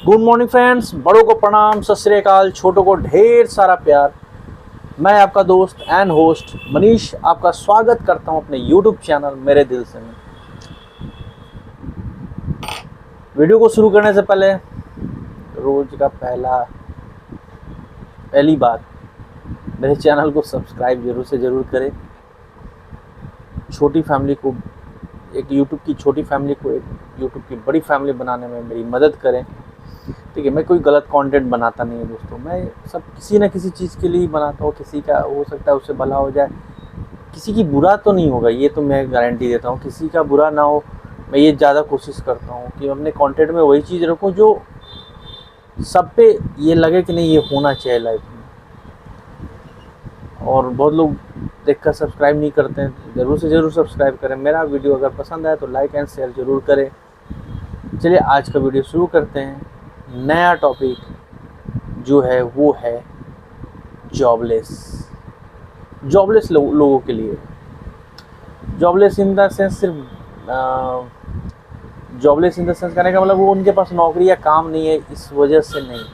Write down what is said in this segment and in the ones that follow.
Good morning friends, बड़ों को प्रणाम, सत श्री अकाल, छोटों को ढेर सारा प्यार। मैं आपका दोस्त एंड होस्ट मनीष आपका स्वागत करता हूं अपने YouTube चैनल मेरे दिल से में। वीडियो को शुरू करने से पहले रोज का पहली बात, मेरे चैनल को सब्सक्राइब जरूर से ज़रूर करें। छोटी फैमिली को एक YouTube की छोटी फैमिली को एक YouTube की बड़ी फैमिली बनाने में मेरी मदद करें। ठीक है, मैं कोई गलत कंटेंट बनाता नहीं है दोस्तों, मैं सब किसी न किसी चीज़ के लिए ही बनाता हूँ। किसी का हो सकता है उससे भला हो जाए, किसी की बुरा तो नहीं होगा, ये तो मैं गारंटी देता हूँ। किसी का बुरा ना हो, मैं ये ज़्यादा कोशिश करता हूँ कि अपने कंटेंट में वही चीज़ रखूँ जो सब पे ये लगे कि नहीं, ये होना चाहिए लाइफ में। और बहुत लोग देखकर सब्सक्राइब नहीं करते हैं, ज़रूर से ज़रूर सब्सक्राइब करें। मेरा वीडियो अगर पसंद आए तो लाइक एंड शेयर ज़रूर करें। चलिए आज का वीडियो शुरू करते हैं। नया टॉपिक जो है वो है जॉबलेस लोगों के लिए। जॉबलेस इन द सेंस सिर्फ जॉबलेस इन द सेंस करने का मतलब वो उनके पास नौकरी या काम नहीं है, इस वजह से नहीं।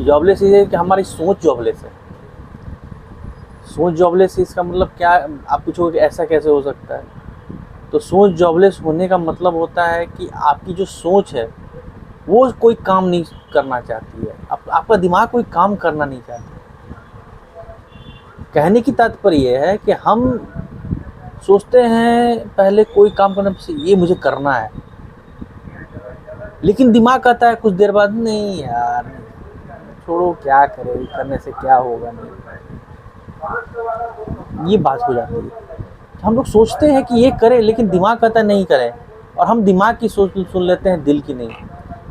जॉबलेस ये है कि हमारी सोच जॉबलेस है। सोच जॉबलेस है, इसका मतलब क्या? आप पूछोगे ऐसा कैसे हो सकता है? तो सोच जॉबलेस होने का मतलब होता है कि आपकी जो सोच है वो कोई काम नहीं करना चाहती है। आपका दिमाग कोई काम करना नहीं चाहता। कहने की तात्पर्य यह है कि हम सोचते हैं पहले कोई काम करने से ये मुझे करना है, लेकिन दिमाग कहता है कुछ देर बाद नहीं यार छोड़ो, क्या करें, करने से क्या होगा, नहीं। ये बात हो जाती है। हम लोग सोचते हैं कि ये करें, लेकिन दिमाग कहता है नहीं करें, और हम दिमाग की सोच सुन लेते हैं, दिल की नहीं।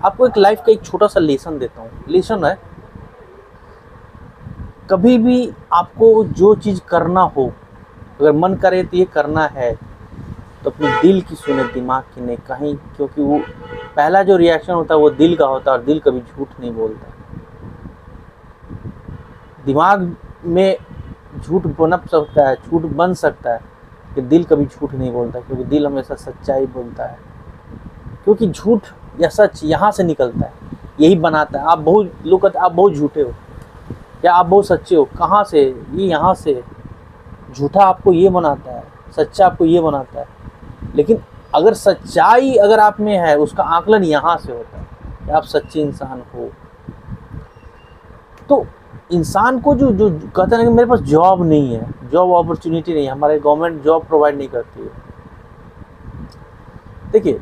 आपको एक लाइफ का एक छोटा सा लेसन देता हूँ। लेसन है, कभी भी आपको जो चीज़ करना हो, अगर मन करे तो ये करना है, तो अपने दिल की सुने, दिमाग की नहीं। कहीं क्योंकि वो पहला जो रिएक्शन होता है वो दिल का होता है, और दिल कभी झूठ नहीं बोलता। दिमाग में झूठ बन सकता है, झूठ बन सकता है, कि दिल कभी झूठ नहीं बोलता, क्योंकि दिल हमेशा सच्चाई बोलता है। क्योंकि झूठ या सच यहाँ से निकलता है, यही बनाता है। आप बहुत लोग कहते हैं आप बहुत झूठे हो या आप बहुत सच्चे हो। कहाँ से? ये यहाँ से। झूठा आपको ये बनाता है, सच्चा आपको ये बनाता है। लेकिन अगर सच्चाई अगर आप में है, उसका आकलन यहाँ से होता है कि आप सच्चे इंसान हो। तो इंसान को जो जो कहते हैं कि मेरे पास जॉब नहीं है, जॉब अपॉर्चुनिटी नहीं है, हमारे गवर्नमेंट जॉब प्रोवाइड नहीं करती है। देखिए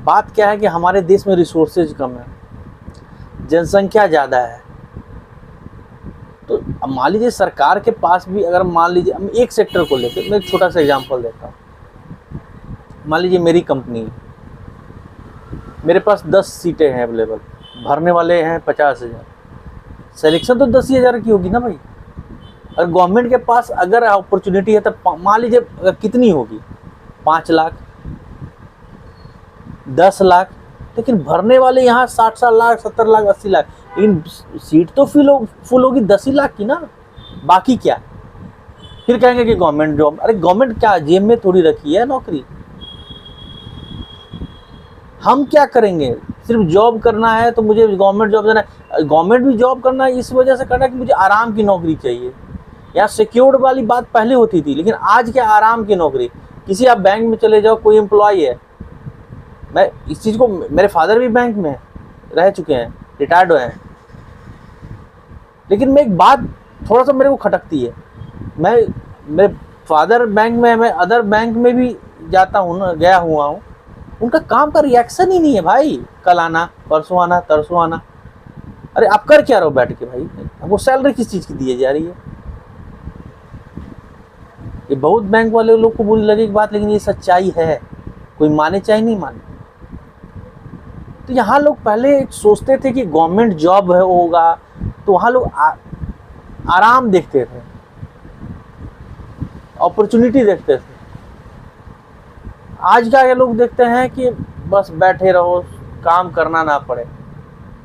बात क्या है कि हमारे देश में रिसोर्सेज कम है, जनसंख्या ज़्यादा है। तो मान लीजिए सरकार के पास भी, अगर मान लीजिए हम एक सेक्टर को लेकर, मैं एक छोटा सा एग्जांपल देता हूँ। मान लीजिए मेरी कंपनी, मेरे पास 10 सीटें हैं अवेलेबल, भरने वाले हैं 50,000, सिलेक्शन तो 10,000 की होगी ना भाई। अगर गवर्नमेंट के पास अगर अपॉर्चुनिटी है तो मान लीजिए अगर कितनी होगी, 5 लाख, 10 लाख, लेकिन भरने वाले यहाँ 60 लाख, 70 लाख, 80 लाख। लेकिन सीट तो फुल होगी 10 ही लाख की ना। बाकी क्या? फिर कहेंगे कि गवर्नमेंट जॉब। अरे गवर्नमेंट क्या जेब में थोड़ी रखी है नौकरी? हम क्या करेंगे? सिर्फ जॉब करना है तो मुझे गवर्नमेंट जॉब देना है। गवर्नमेंट भी जॉब करना है इस वजह से करना है कि मुझे आराम की नौकरी चाहिए। यहाँ सिक्योर्ड वाली बात पहले होती थी, लेकिन आज क्या आराम की नौकरी। किसी आप बैंक में चले जाओ, कोई एम्प्लॉय है, मैं इस चीज़ को, मेरे फादर भी बैंक में रह चुके हैं, रिटायर्ड हुए हैं, लेकिन मैं एक बात थोड़ा सा मेरे को खटकती है। मेरे फादर बैंक में, मैं अदर बैंक में भी जाता हूँ ना, गया हुआ हूँ, उनका काम का रिएक्शन ही नहीं है भाई। कल आना, परसों आना, तरसों आना। अरे आप कर क्या रहो बैठ के भाई? आपको सैलरी किस चीज़ की दी जा रही है? ये बहुत बैंक वाले लोग को बुरी लगेगी बात, लेकिन ये सच्चाई है, कोई माने चाहे नहीं माने। तो यहाँ लोग पहले सोचते थे कि गवर्नमेंट जॉब है होगा, तो वहाँ लोग आराम देखते थे, अपॉर्चुनिटी देखते थे। आज क्या ये लोग देखते हैं कि बस बैठे रहो, काम करना ना पड़े।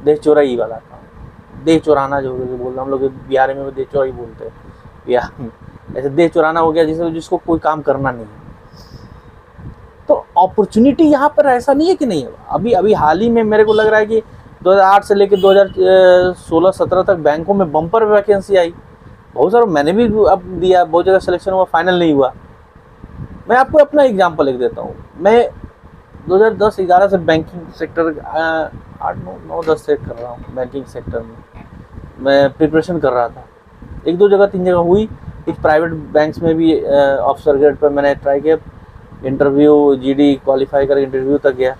देश चोराई वाला काम, देश चोराना जो बोलते हैं हम लोग बिहार में, देश चोराई बोलते हैं बिहार में। ऐसे देश चोराना हो गया जिसको कोई काम करना नहीं है। तो अपॉर्चुनिटी यहाँ पर ऐसा नहीं है कि नहीं है। अभी अभी हाल ही में मेरे को लग रहा है कि 2008 से लेकर 2016-17 तक बैंकों में बम्पर वैकेंसी आई, बहुत सारा मैंने भी अब दिया, बहुत जगह सिलेक्शन हुआ, फाइनल नहीं हुआ। मैं आपको अपना एग्जांपल लिख देता हूँ। मैं 2010-11 से बैंकिंग सेक्टर 8-9-10 से कर रहा हूँ बैंकिंग सेक्टर में, मैं प्रिपरेशन कर रहा था। 1-2 जगह 3 जगह हुई, कुछ प्राइवेट बैंक्स में भी ऑफिसर ग्रेड पर मैंने ट्राई किया, इंटरव्यू जीडी क्वालिफाई कर इंटरव्यू तक गया,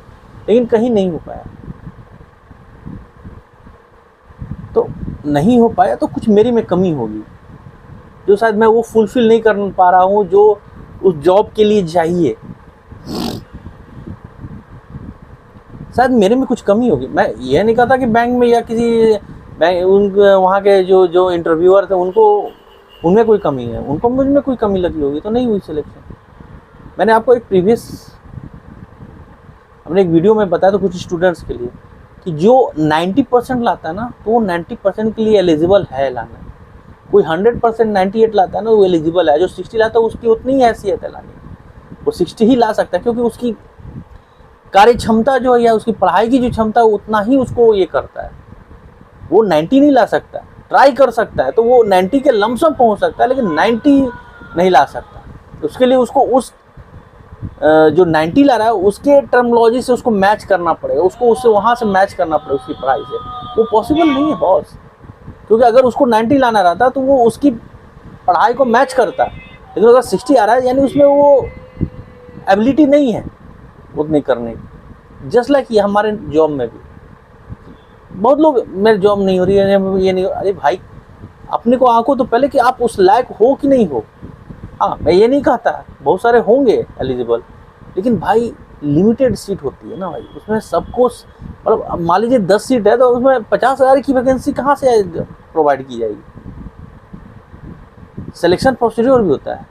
लेकिन कहीं नहीं हो पाया। तो नहीं हो पाया तो कुछ मेरी में कमी होगी, जो शायद मैं वो फुलफिल नहीं कर पा रहा हूँ जो उस जॉब के लिए चाहिए। शायद मेरे में कुछ कमी होगी। मैं ये नहीं कहता कि बैंक में या किसी बैंक वहाँ के जो इंटरव्यूअर थे उनमें कोई कमी है, उनको मुझ में कोई कमी लगी होगी तो नहीं हुई सिलेक्शन। मैंने आपको अपने एक वीडियो में बताया तो कुछ स्टूडेंट्स के लिए कि जो 90% लाता है ना, तो वो 90% के लिए एलिजिबल है लाना। कोई 100% 98 लाता है ना, वो एलिजिबल है। जो 60 लाता है उसकी उतनी ही हैसियत है लाने, वो 60 ही ला सकता है, क्योंकि उसकी कार्य क्षमता जो है या उसकी पढ़ाई की जो क्षमता है उतना ही उसको ये करता है। वो 90 नहीं ला सकता, ट्राई कर सकता है तो वो 90 के लमसम पहुंच सकता है, लेकिन 90 नहीं ला सकता। उसके लिए उसको उस जो 90 ला रहा है उसके टर्मोलॉजी से उसको मैच करना पड़ेगा, उसको उससे वहाँ से मैच करना पड़ेगा उसकी पढ़ाई से। वो पॉसिबल नहीं है बॉस, क्योंकि अगर उसको 90 लाना रहता तो वो उसकी पढ़ाई को मैच करता, लेकिन अगर 60 आ रहा है यानी उसमें वो एबिलिटी नहीं है उतनी करने की। जस्ट लाइक ये हमारे जॉब में भी बहुत लोग, मेरी जॉब नहीं हो रही है, ये नहीं हो, अरे भाई अपने को आंखों तो पहले कि आप उस लायक हो कि नहीं हो। हाँ, मैं ये नहीं कहता बहुत सारे होंगे एलिजिबल, लेकिन भाई लिमिटेड सीट होती है ना भाई, उसमें सबको मतलब मान लीजिए 10 सीट है तो उसमें 50,000 की वैकेंसी कहाँ से प्रोवाइड की जाएगी। सिलेक्शन प्रोसीड्योर भी होता है,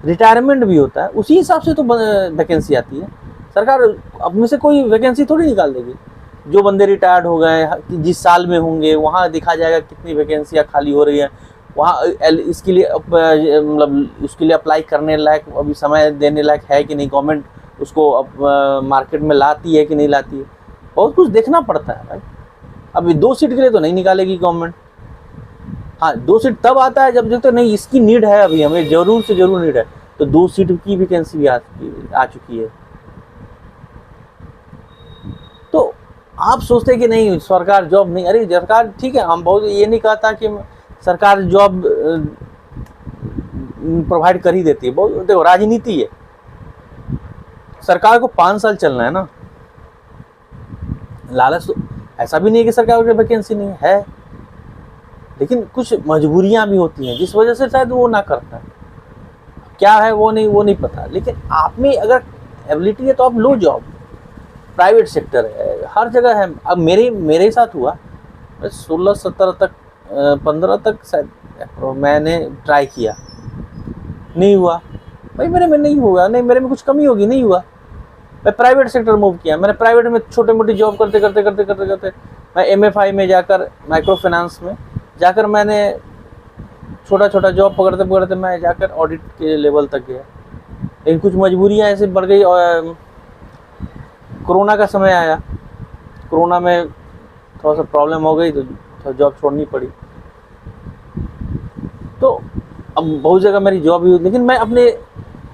रिटायरमेंट भी होता है, उसी हिसाब से तो वैकेंसी आती है। सरकार अपने से कोई वैकेंसी थोड़ी निकाल देगी। जो बंदे रिटायर्ड हो गए जिस साल में होंगे वहाँ देखा जाएगा कितनी वैकेंसियाँ खाली हो रही हैं, वहाँ इसके लिए मतलब उसके लिए अप्लाई करने लायक अभी समय देने लायक है कि नहीं, गवर्नमेंट उसको अब मार्केट में लाती है कि नहीं लाती है, बहुत कुछ देखना पड़ता है भाई। अभी 2 सीट के लिए तो नहीं निकालेगी गवर्नमेंट। हाँ, 2 सीट तब आता है जब देखते नहीं इसकी नीड है, अभी हमें ज़रूर से ज़रूर नीड है, तो 2 सीट की वैकेंसी भी आ चुकी है। तो आप सोचते कि नहीं सरकार जॉब नहीं, अरे सरकार ठीक है, हम बहुत ये नहीं कहता कि सरकार जॉब प्रोवाइड कर ही देती है, बहुत देखो राजनीति है, सरकार को 5 साल चलना है ना। लालच तो ऐसा भी नहीं है कि सरकार की वैकेंसी नहीं है, लेकिन कुछ मजबूरियां भी होती हैं जिस वजह से शायद वो ना करता है। क्या है वो नहीं पता, लेकिन आप में अगर एबिलिटी है तो आप लो जॉब। प्राइवेट सेक्टर है, हर जगह है। अब मेरे साथ हुआ, 16-17 तक 15 तक शायद मैंने ट्राई किया, नहीं हुआ भाई, मेरे में नहीं हुआ, नहीं मेरे में कुछ कमी होगी, नहीं हुआ। मैं प्राइवेट सेक्टर मूव किया, मैंने प्राइवेट में छोटे मोटी जॉब करते करते मैं MFI में जाकर, माइक्रो फाइनेंस में जाकर मैंने छोटा जॉब पकड़ते मैं जाकर ऑडिट के लेवल तक गया। लेकिन कुछ मजबूरियाँ ऐसे बढ़ गई, और कोरोना का समय आया, कोरोना में थोड़ा सा प्रॉब्लम हो गई तो थोड़ा जॉब छोड़नी पड़ी। तो अब बहुत जगह मेरी जॉब ही हुई, लेकिन मैं अपने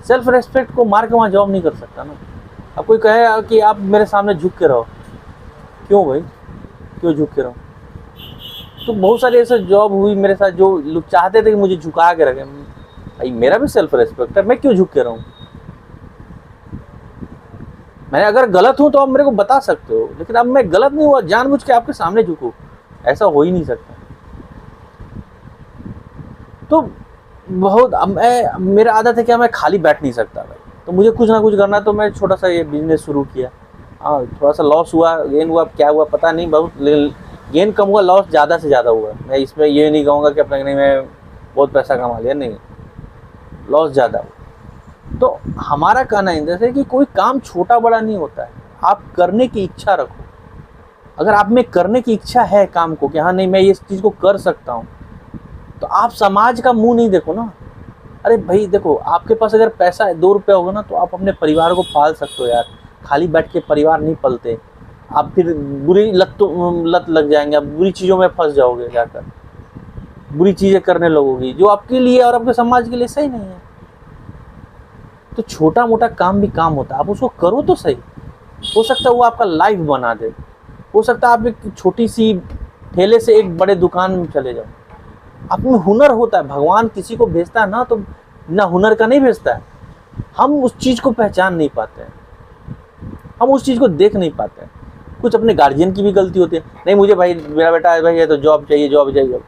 सेल्फ रेस्पेक्ट को मार के वहाँ जॉब नहीं कर सकता ना। अब कोई कहे कि आप मेरे सामने झुक के रहो, क्यों भाई, क्यों झुक के रहो? तो बहुत सारे ऐसे जॉब हुई मेरे साथ जो लोग चाहते थे कि मुझे झुका के रखें। भाई मेरा भी सेल्फ रेस्पेक्ट है, मैं क्यों झुक के रहूँ? मैं अगर गलत हूँ तो आप मेरे को बता सकते हो, लेकिन अब मैं गलत नहीं हुआ जानबूझ के आपके सामने झुकूँ, ऐसा हो ही नहीं सकता। तो बहुत अब मेरा आदत है कि मैं खाली बैठ नहीं सकता भाई, तो मुझे कुछ ना कुछ करना। तो मैं छोटा सा ये बिजनेस शुरू किया। हाँ, थोड़ा सा लॉस हुआ, गेन हुआ, क्या हुआ पता नहीं, बहुत गेन कम हुआ, लॉस ज़्यादा से ज़्यादा हुआ। मैं इसमें ये नहीं कहूँगा कि अपना नहीं मैं बहुत पैसा कमा लिया, नहीं, लॉस ज़्यादा हुआ। तो हमारा कहना है जैसे कि कोई काम छोटा बड़ा नहीं होता है, आप करने की इच्छा रखो। अगर आप में करने की इच्छा है काम को कि हाँ नहीं मैं ये चीज़ को कर सकता हूँ, तो आप समाज का मुंह नहीं देखो ना, अरे भाई देखो, आपके पास अगर पैसा है 2 रुपया होगा ना, तो आप अपने परिवार को पाल सकते हो यार। खाली बैठ के परिवार नहीं पलते। आप फिर बुरी लत लग जाएंगे, आप बुरी चीज़ों में फंस जाओगे जाकर, बुरी चीज़ें करने लगोगी जो आपके लिए और आपके समाज के लिए सही नहीं है। तो छोटा मोटा काम भी काम होता है, आप उसको करो तो सही। हो सकता है वो आपका लाइफ बना दे। हो सकता है आप एक छोटी सी ठेले से एक बड़े दुकान में चले जाओ। आप में हुनर होता है, भगवान किसी को भेजता है ना तो बिना हुनर का नहीं भेजता है। हम उस चीज़ को पहचान नहीं पाते हैं, हम उस चीज़ को देख नहीं पाते हैं। कुछ अपने गार्जियन की भी गलती होती है, नहीं मुझे भाई मेरा बेटा है भाई, ये तो जॉब चाहिए, जॉब चाहिए।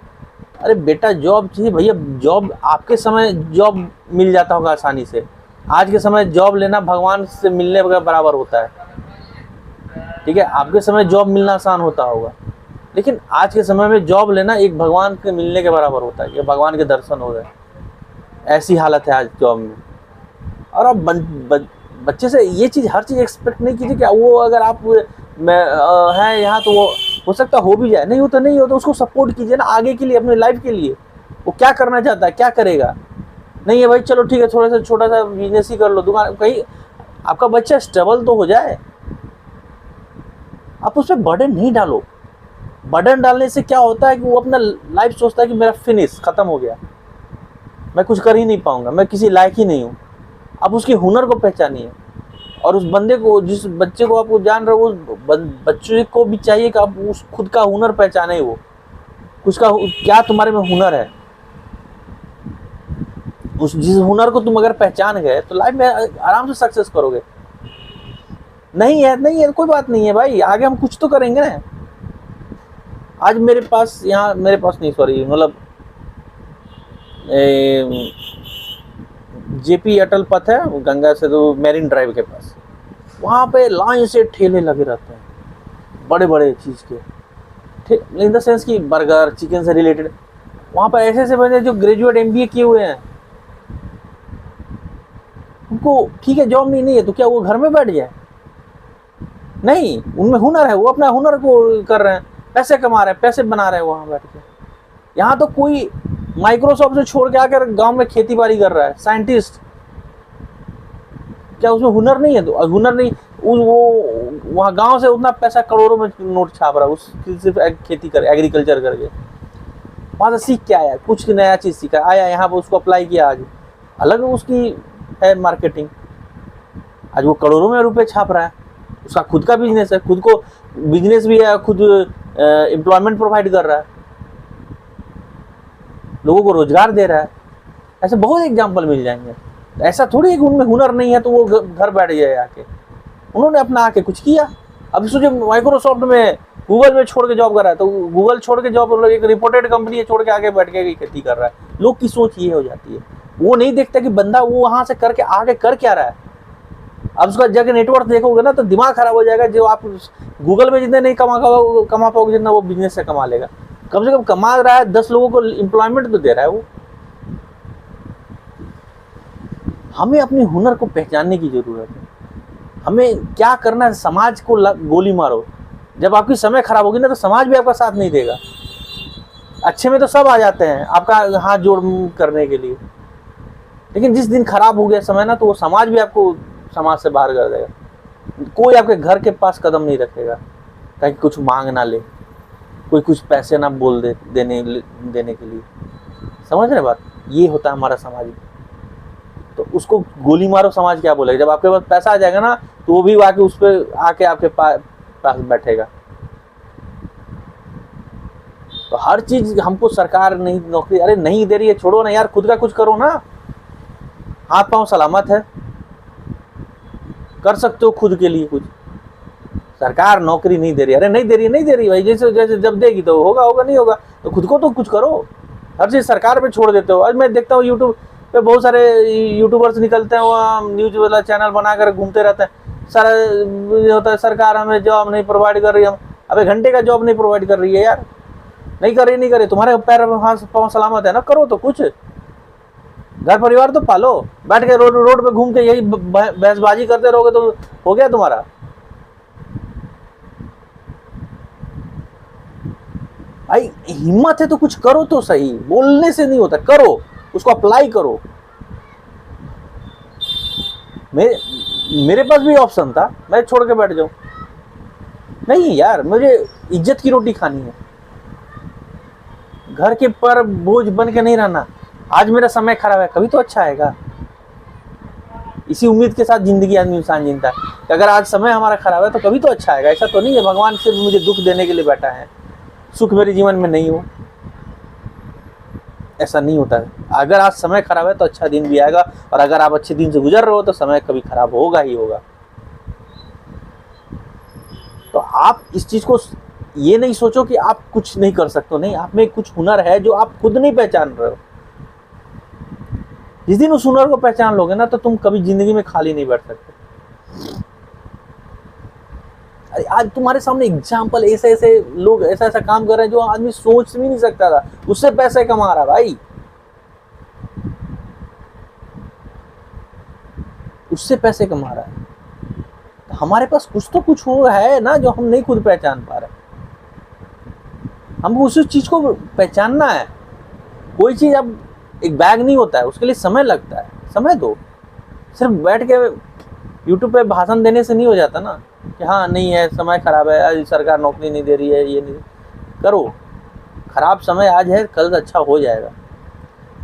अरे बेटा जॉब चाहिए भैया, जॉब आपके समय जॉब मिल जाता होगा आसानी से। आज के समय जॉब लेना भगवान से मिलने के बराबर होता है। ठीक है, आपके समय जॉब मिलना आसान होता होगा, लेकिन आज के समय में जॉब लेना एक भगवान के मिलने के बराबर होता है कि भगवान के दर्शन हो गए। ऐसी हालत है आज जॉब में। और आप बच्चे से ये चीज़, हर चीज़ एक्सपेक्ट नहीं कीजिए कि वो अगर आप है यहाँ तो वो हो सकता हो भी जाए, नहीं होता नहीं होता, उसको सपोर्ट कीजिए ना आगे के लिए, अपने लाइफ के लिए। वो क्या करना चाहता है, क्या करेगा। नहीं है भाई चलो ठीक है, थोड़ा सा छोटा सा बिजनेस ही कर लो, दुकान, कहीं आपका बच्चा स्टेबल तो हो जाए। आप उस पर बर्डन नहीं डालो। बर्डन डालने से क्या होता है कि वो अपना लाइफ सोचता है कि मेरा फिनिश खत्म हो गया, मैं कुछ कर ही नहीं पाऊंगा, मैं किसी लायक ही नहीं हूँ। आप उसके हुनर को पहचानिए, और उस बंदे को, जिस बच्चे को आप जान रहे हो, उस बच्चे को भी चाहिए कि आप उस खुद का हुनर पहचाने। वो उसका क्या तुम्हारे में हुनर है, उस जिस हुनर को तुम अगर पहचान गए तो लाइफ में आराम से सक्सेस करोगे। नहीं है नहीं है कोई बात नहीं है भाई, आगे हम कुछ तो करेंगे ना। आज मेरे पास यहाँ, मेरे पास नहीं सॉरी, मतलब जेपी अटल पथ है गंगा से तो मैरिन ड्राइव के पास, वहाँ पे लाइन से ठेले लगे रहते हैं बड़े बड़े चीज़ के, इन द सेंस कि बर्गर चिकन से रिलेटेड। वहाँ पर ऐसे ऐसे बंदे जो ग्रेजुएट एमबीए किए हुए हैं, उनको ठीक है जॉब नहीं है तो क्या वो घर में बैठ जाए? नहीं, उनमें हुनर है, वो अपना हुनर को कर रहे हैं, पैसे कमा रहे हैं, पैसे बना रहे हैं वहाँ बैठ के। यहाँ तो कोई माइक्रोसॉफ्ट से छोड़ के आकर गांव में खेती बाड़ी कर रहा है, साइंटिस्ट, क्या उसमें हुनर नहीं है? तो हुनर नहीं, वो वहाँ गांव से उतना पैसा करोड़ों में नोट छाप रहा है उस सिर्फ खेती कर, एग्रीकल्चर करके। वहाँ से सीख के आया, कुछ नया चीज़ सीखा, आया यहाँ पर उसको अप्लाई किया, आज अलग उसकी है मार्केटिंग, आज वो करोड़ों में रुपए छाप रहा है। उसका खुद का बिजनेस है, खुद को बिजनेस भी है, खुद एम्प्लॉयमेंट प्रोवाइड कर रहा है, लोगों को रोजगार दे रहा है। ऐसे बहुत एग्जाम्पल मिल जाएंगे। ऐसा थोड़ी है कि उनमें हुनर नहीं है तो वो घर बैठ जाए आके। उन्होंने अपना आके कुछ किया। अब सोचो माइक्रोसॉफ्ट में, गूगल में छोड़ के जॉब कर रहा है, तो गूगल छोड़ के जॉब, एक रिपोर्टेड कंपनी है, छोड़ के आगे बैठ के खेती कर रहा है। लोग की सोच ये हो जाती है, वो नहीं देखता कि बंदा वो वहां से करके आगे कर क्या रहा है। अब उसका जगह नेटवर्क देखोगे ना तो दिमाग खराब हो जाएगा। जो आप गूगल में जितने नहीं कमा पाओगे जितना वो बिजनेस से कमा लेगा। कम से कम कमा रहा है, 10 लोगों को एम्प्लॉयमेंट तो दे रहा है वो। हमें अपने हुनर को पहचानने की जरूरत है। हमें क्या करना है, समाज को गोली मारो। जब आपकी समय खराब होगी ना तो समाज भी आपका साथ नहीं देगा। अच्छे में तो सब आ जाते हैं आपका हाथ जोड़ करने के लिए, लेकिन जिस दिन खराब हो गया समय ना तो वो समाज भी आपको समाज से बाहर कर देगा। कोई आपके घर के पास कदम नहीं रखेगा ताकि कुछ मांग ना ले, कोई कुछ पैसे ना बोल दे देने के लिए। समझ रहे बात? ये होता है हमारा समाज। तो उसको गोली मारो, समाज क्या बोलेगा? जब आपके पास पैसा आ जाएगा ना तो वो भी आके उस पर आके आपके पास बैठेगा। तो हर चीज हमको सरकार नहीं, नौकरी अरे नहीं दे रही है, छोड़ो ना यार, खुद का कुछ करो ना। हाथ पांव सलामत है, कर सकते हो खुद के लिए कुछ। सरकार नौकरी नहीं दे रही, अरे नहीं दे रही भाई, जैसे जैसे जब देगी तो होगा, नहीं होगा तो खुद को तो कुछ करो। हर चीज सरकार पे छोड़ देते हो। आज मैं देखता हूँ यूट्यूब पे बहुत सारे यूट्यूबर्स निकलते हैं, वहाँ न्यूज वाला चैनल बनाकर घूमते रहते हैं। सारा होता है सरकार हमें जॉब नहीं प्रोवाइड कर रही। हम अबे घंटे का जॉब नहीं प्रोवाइड कर रही है यार, नहीं कर रही। तुम्हारे पैर हाथ पाँव सलामत है ना, करो तो कुछ, घर परिवार तो पालो। बैठ के रोड पे घूम के यही बहसबाजी करते रहोगे तो हो गया तुम्हारा। भाई हिम्मत है तो कुछ करो तो सही, बोलने से नहीं होता, करो, उसको अप्लाई करो। मेरे पास भी ऑप्शन था, मैं छोड़ के बैठ जाऊं। नहीं यार, मुझे इज्जत की रोटी खानी है, घर के पर बोझ बन के नहीं रहना। आज मेरा समय खराब है, कभी तो अच्छा आएगा। इसी उम्मीद के साथ जिंदगी आदमी इंसान जीता है कि अगर आज समय हमारा खराब है तो कभी तो अच्छा आएगा। ऐसा तो नहीं है भगवान सिर्फ मुझे दुख देने के लिए बैठा है, सुख मेरे जीवन में नहीं हो, ऐसा नहीं होता है। अगर आज समय खराब है तो अच्छा दिन भी आएगा, और अगर आप अच्छे दिन से गुजर रहे हो तो समय कभी खराब होगा ही होगा। तो आप इस चीज को ये नहीं सोचो कि आप कुछ नहीं कर सकते हो, नहीं, आप में कुछ हुनर है जो आप खुद नहीं पहचान रहे हो। जिस दिन उस हुनर को पहचान लोगे ना, तो तुम कभी जिंदगी में खाली नहीं बैठ सकते। अरे आज तुम्हारे सामने एग्जाम्पल, ऐसे ऐसे लोग ऐसा ऐसा काम कर रहे हैं जो आदमी सोच भी नहीं सकता था, उससे पैसे कमा रहा भाई, उससे पैसे कमा रहा है। तो हमारे पास कुछ तो कुछ हो है ना जो हम नहीं खुद पहचान पा रहे। हमको उसी चीज को पहचानना है। कोई चीज अब एक बैग नहीं होता है, उसके लिए समय लगता है, समय दो। सिर्फ बैठ के यूट्यूब पे भाषण देने से नहीं हो जाता ना कि हाँ नहीं है, समय खराब है, आज सरकार नौकरी नहीं दे रही है, ये नहीं करो। खराब समय आज है, कल अच्छा हो जाएगा।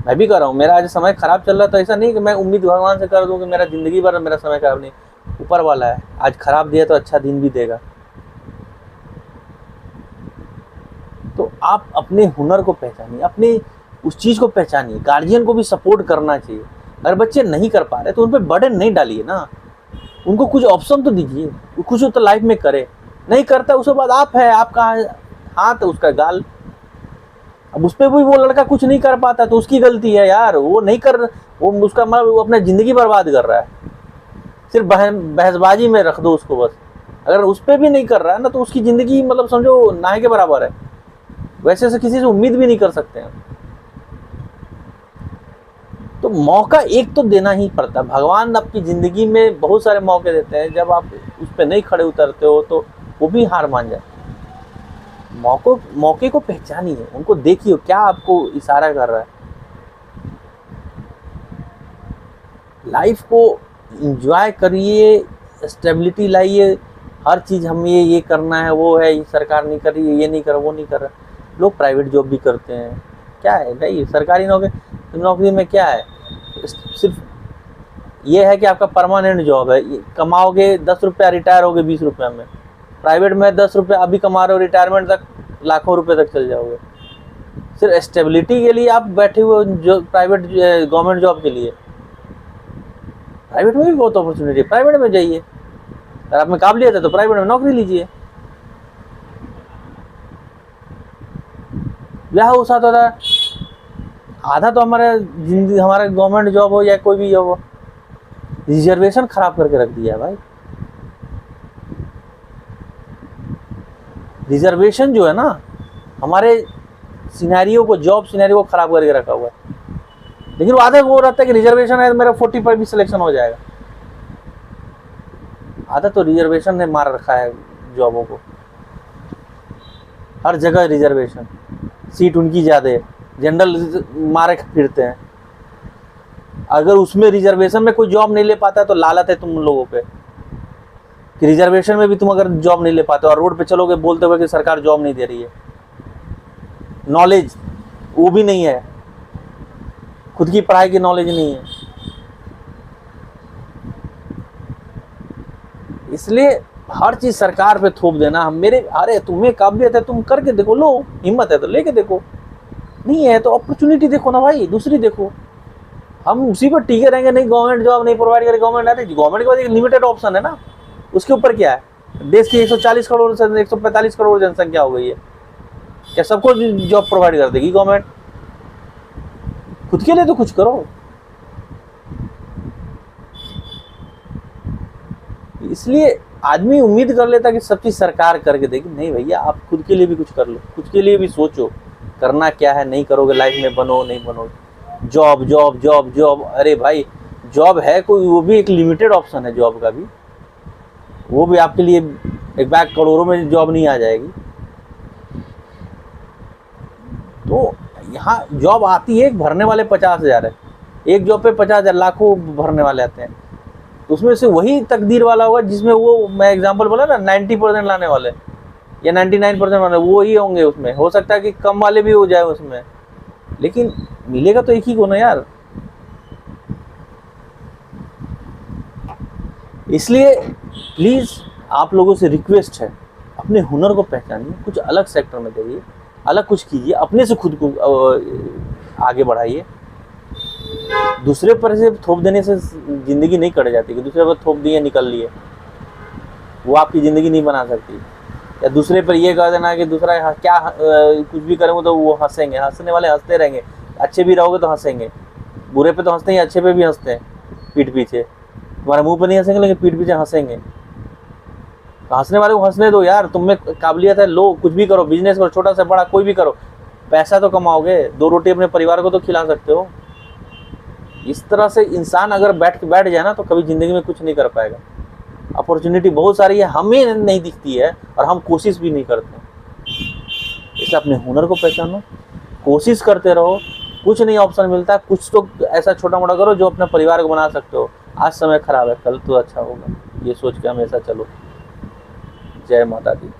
मैं भी कर रहा हूँ, मेरा आज समय खराब चल रहा है तो ऐसा नहीं कि मैं उम्मीद भगवान से कर दूँ कि मेरा जिंदगी भर मेरा समय खराब नहीं। ऊपर वाला है, आज खराब दिया तो अच्छा दिन भी देगा। तो आप अपने हुनर को पहचानिए, अपने उस चीज को पहचानिए। गार्जियन को भी सपोर्ट करना चाहिए। अगर बच्चे नहीं कर पा रहे तो उन पर बर्डन नहीं डालिए ना, उनको कुछ ऑप्शन तो दीजिए, कुछ तो लाइफ में करे। नहीं करता उसके बाद आप है, आपका हाथ उसका गाल। अब उस पर भी वो लड़का कुछ नहीं कर पाता तो उसकी गलती है यार, वो नहीं कर, वो उसका मतलब वो अपना जिंदगी बर्बाद कर रहा है। सिर्फ बहसबाजी में रख दो उसको बस। अगर उस पर भी नहीं कर रहा है ना तो उसकी जिंदगी मतलब समझो नाहे के बराबर है। वैसे से किसी से उम्मीद भी नहीं कर सकते हैं। तो मौका एक तो देना ही पड़ता है। भगवान आपकी जिंदगी में बहुत सारे मौके देते हैं, जब आप उस पर नहीं खड़े उतरते हो तो वो भी हार मान जाए। मौके को पहचानिए, उनको देखिए क्या आपको इशारा कर रहा है। लाइफ को एंजॉय करिए, स्टेबिलिटी लाइए। हर चीज़ हम ये करना है, वो है, ये सरकार नहीं कर रही है, ये नहीं कर रहा, वो नहीं कर रहा। लोग प्राइवेट जॉब भी करते हैं, क्या है भाई सरकारी नौकरी में क्या है? सिर्फ ये है कि आपका परमानेंट जॉब है, कमाओगे 10 रुपया, रिटायर होगे 20 रुपया में। प्राइवेट में 10 रुपया अभी कमा रहे हो, रिटायरमेंट तक लाखों रुपए तक चल जाओगे। सिर्फ स्टेबिलिटी के लिए आप बैठे हुए जो प्राइवेट गवर्नमेंट जॉब के लिए। प्राइवेट में भी बहुत अपॉर्चुनिटी है, प्राइवेट में जाइए। अगर आप में काबिलियत है तो प्राइवेट में नौकरी लीजिए। ब्याह हो साथ होता है, आधा तो हमारा जिंदगी, हमारा गवर्नमेंट जॉब हो या कोई भी जॉब हो, रिजर्वेशन खराब करके रख दिया है भाई। रिजर्वेशन जो है ना, हमारे सिनेरियो को, जॉब सिनेरियो को खराब करके रखा हुआ है। लेकिन वो आधा वो रहता है कि रिजर्वेशन है तो मेरा 40 पर भी सिलेक्शन हो जाएगा। आधा तो रिजर्वेशन ने मार रखा है जॉबों को, हर जगह रिजर्वेशन, सीट उनकी ज़्यादा है, जनरल मारे फिरते हैं। अगर उसमें रिजर्वेशन में कोई जॉब नहीं ले पाता है तो लालच है तुम लोगों पे कि रिजर्वेशन में भी तुम अगर जॉब नहीं ले पाते और रोड पे चलोगे बोलते हुए कि सरकार जॉब नहीं दे रही है। नॉलेज वो भी नहीं है, खुद की पढ़ाई की नॉलेज नहीं है। इसलिए हर चीज सरकार पे थोप देना, हम मेरे, अरे तुम्हें काबिलियत है तुम करके देखो, लो, हिम्मत है तो लेके देखो, नहीं है तो अपॉर्चुनिटी देखो ना भाई, दूसरी देखो। हम उसी पर टिके रहेंगे, नहीं गवर्नमेंट जॉब नहीं प्रोवाइड करे गवर्नमेंट, अरे गवर्नमेंट के बाद एक लिमिटेड ऑप्शन है ना, उसके ऊपर क्या है? देश की 140 करोड़ से 145 करोड़ जनसंख्या हो गई है, क्या सबको जॉब प्रोवाइड कर देगी गवर्नमेंट? खुद के लिए तो कुछ करो। इसलिए आदमी उम्मीद कर लेता कि सब चीज सरकार करके देगी। नहीं भैया, आप खुद के लिए भी कुछ कर लो, खुद के लिए भी सोचो करना क्या है। नहीं करोगे लाइफ में बनो, नहीं बनोगे। जॉब जॉब जॉब जॉब, अरे भाई जॉब है कोई, वो भी एक लिमिटेड ऑप्शन है जॉब का भी, वो भी आपके लिए एक बैग करोड़ों में जॉब नहीं आ जाएगी। तो यहाँ जॉब आती है, एक भरने वाले 50,000 है, एक जॉब पे 50,000, लाखों भरने वाले आते हैं। तो उसमें से वही तकदीर वाला होगा जिसमें वो, मैं एग्जांपल बोला ना 90% लाने वाले या 99% वाले वो ही होंगे। उसमें हो सकता है कि कम वाले भी हो जाए उसमें, लेकिन मिलेगा तो एक ही को ना यार। इसलिए प्लीज़ आप लोगों से रिक्वेस्ट है, अपने हुनर को पहचानिए, कुछ अलग सेक्टर में जाइए, अलग कुछ कीजिए, अपने से खुद को आगे बढ़ाइए। दूसरे पर से थोप देने से ज़िंदगी नहीं कट जाती कि दूसरे पर थोप दिए निकल लिए, वो आपकी ज़िंदगी नहीं बना सकती। या दूसरे पर ये कह देना कि दूसरा क्या कुछ भी करेंगे तो वो हंसेंगे, हंसने वाले हंसते रहेंगे। अच्छे भी रहोगे तो हंसेंगे, बुरे पे तो हंसते ही, अच्छे पे भी हंसते हैं पीठ पीछे। तुम्हारे मुंह पे नहीं हंसेंगे लेकिन पीठ पीछे हंसेंगे। तो हंसने वाले को हंसने दो यार, तुम में काबिलियत है, लो कुछ भी करो, बिजनेस करो, छोटा से बड़ा कोई भी करो, पैसा तो कमाओगे, 2 रोटी अपने परिवार को तो खिला सकते हो। इस तरह से इंसान अगर बैठ जाए ना तो कभी ज़िंदगी में कुछ नहीं कर पाएगा। अपॉर्चुनिटी बहुत सारी है, हमें नहीं दिखती है और हम कोशिश भी नहीं करते। इसलिए अपने हुनर को पहचानो, कोशिश करते रहो। कुछ नहीं ऑप्शन मिलता, कुछ तो ऐसा छोटा मोटा करो जो अपने परिवार को बना सकते हो। आज समय खराब है, कल तो अच्छा होगा, ये सोच के हमेशा चलो। जय माता दी।